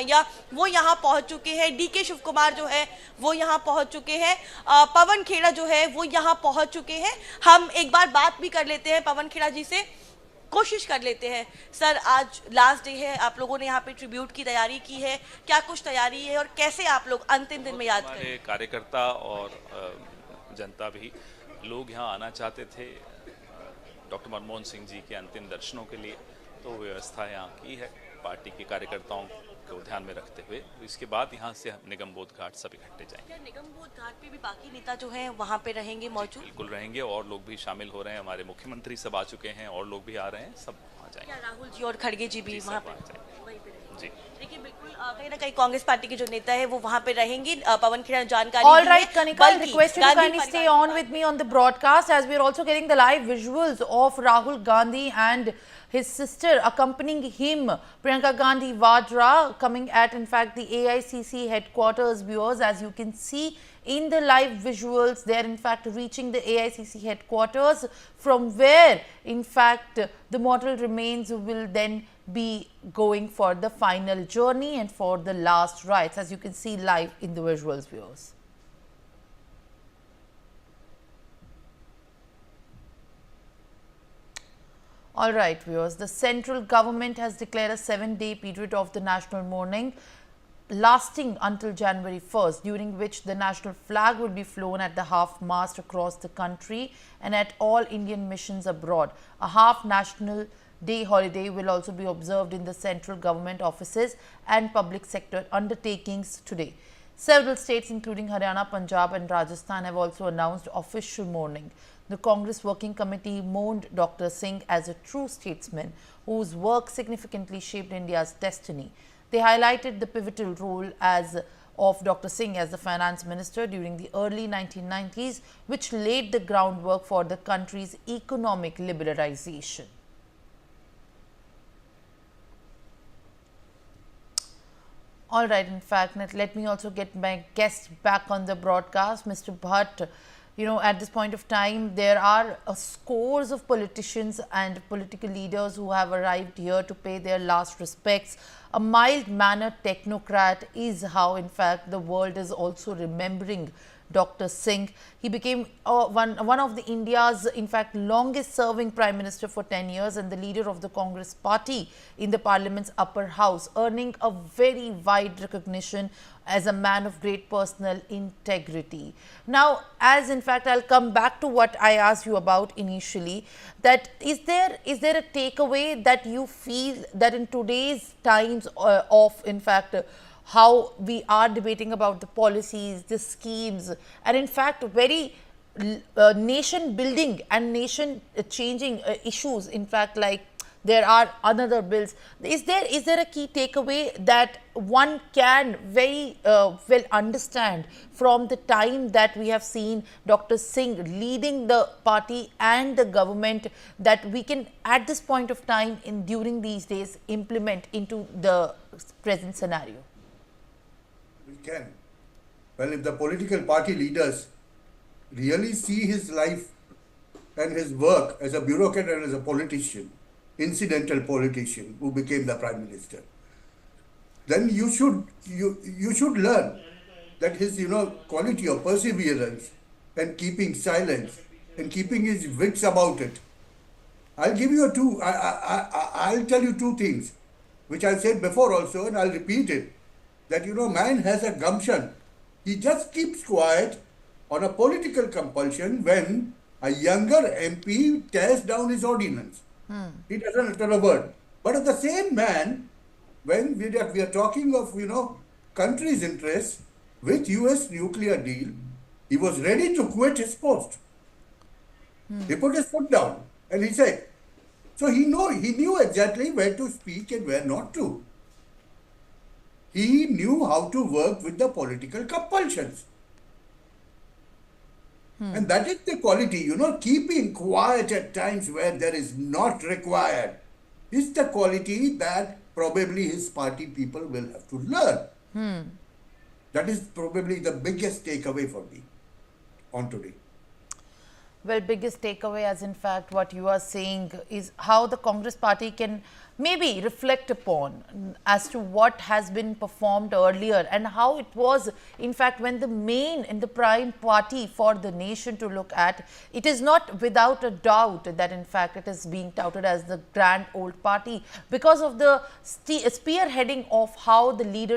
या वो यहाँ पहुंच चुके हैं, डीके शिव कुमार जो है वो यहाँ पहुंच चुके हैं, पवन खेड़ा जो है वो यहाँ पहुंच चुके हैं। हम एक बार बात भी कर लेते हैं पवन खेड़ा जी से, कोशिश कर लेते हैं। सर, आज लास्ट डे है, आप लोगों ने यहाँ पे ट्रिब्यूट की तैयारी की है, क्या कुछ तैयारी है और कैसे आप लोग अंतिम दिन में याद करें? हमारे कार्यकर्ता और जनता भी, लोग यहाँ आना चाहते थे डॉक्टर मनमोहन सिंह जी के अंतिम दर्शनों के लिए, तो व्यवस्था यहाँ की है पार्टी के कार्यकर्ताओं को ध्यान में रखते हुए। इसके बाद यहाँ से हम निगम बोध घाट सब इकट्ठे जाएंगे। क्या निगम बोध घाट पे भी बाकी नेता जो हैं वहाँ पे रहेंगे मौजूद? बिल्कुल रहेंगे, और लोग भी शामिल हो रहे हैं, हमारे मुख्यमंत्री सब आ चुके हैं और लोग भी आ रहे हैं, सब वहाँ जाएंगे। क्या राहुल जी और खड़गे जी भी वहाँ पे जाएंगे? वहीं पे रहेंगे? जी देखिए, बिल्कुल कहीं ना कहीं कांग्रेस पार्टी के जो नेता है वो वहाँ पे रहेंगे। पवन खेड़ा ने जानकारी All दी right, है। Kanika, I'll बल्कि request you to Gandhi kindly stay परिवार on with me on the broadcast, as we are also getting the live visuals of Rahul Gandhi and his sister accompanying him, Priyanka Gandhi Vadra, coming at in fact the AICC headquarters. Viewers, as you can see in the live visuals, they are in fact reaching the AICC headquarters, from where in fact the mortal remains will then be going for the final journey and for the last rites, as you can see live in the visuals, viewers. All right, viewers, the central government has declared a 7-day period of the national mourning lasting until January 1st, during which the national flag will be flown at the half-mast across the country and at all Indian missions abroad. A half-national day holiday will also be observed in the central government offices and public sector undertakings today. Several states including Haryana, Punjab and Rajasthan have also announced official mourning. The Congress Working Committee mourned Dr. Singh as a true statesman whose work significantly shaped India's destiny. They highlighted the pivotal role of Dr. Singh as the finance minister during the early 1990s, which laid the groundwork for the country's economic liberalization. All right, in fact, let me also get my guest back on the broadcast, Mr. Bhatt. You know, at this point of time, there are scores of politicians and political leaders who have arrived here to pay their last respects. A mild-mannered technocrat is how, in fact, the world is also remembering Dr. Singh. He became one of the India's, in fact, longest serving Prime Minister for 10 years and the leader of the Congress party in the Parliament's upper house, earning a very wide recognition as a man of great personal integrity. Now, as in fact, I'll come back to what I asked you about initially, that is there a takeaway that you feel that in today's times of, in fact, how we are debating about the policies, the schemes, and in fact, very nation building and nation changing issues, in fact, like there are another bills. Is there a key takeaway that one can very well understand from the time that we have seen Dr. Singh leading the party and the government, that we can at this point of time during these days implement into the present scenario? We can. Well, if the political party leaders really see his life and his work as a bureaucrat and as a politician, incidental politician who became the prime minister, then you should learn that his quality of perseverance and keeping silence and keeping his wits about it. I'll give you I'll tell you two things which I said before also, and I'll repeat it. That man has a gumption. He just keeps quiet on a political compulsion when a younger MP tears down his ordinance. He doesn't utter a word. But at the same man, when we are talking of country's interests with US nuclear deal, he was ready to quit his post. He put his foot down and he said, so he knew exactly where to speak and where not to. He knew how to work with the political compulsions. And that is the quality, keeping quiet at times where there is not required, is the quality that probably his party people will have to learn. That is probably the biggest takeaway for me on today. Well, biggest takeaway, as in fact what you are saying, is how the Congress party can maybe reflect upon as to what has been performed earlier, and how it was in fact when the main and the prime party for the nation to look at. It is not without a doubt that in fact it is being touted as the grand old party because of the spearheading of how the leader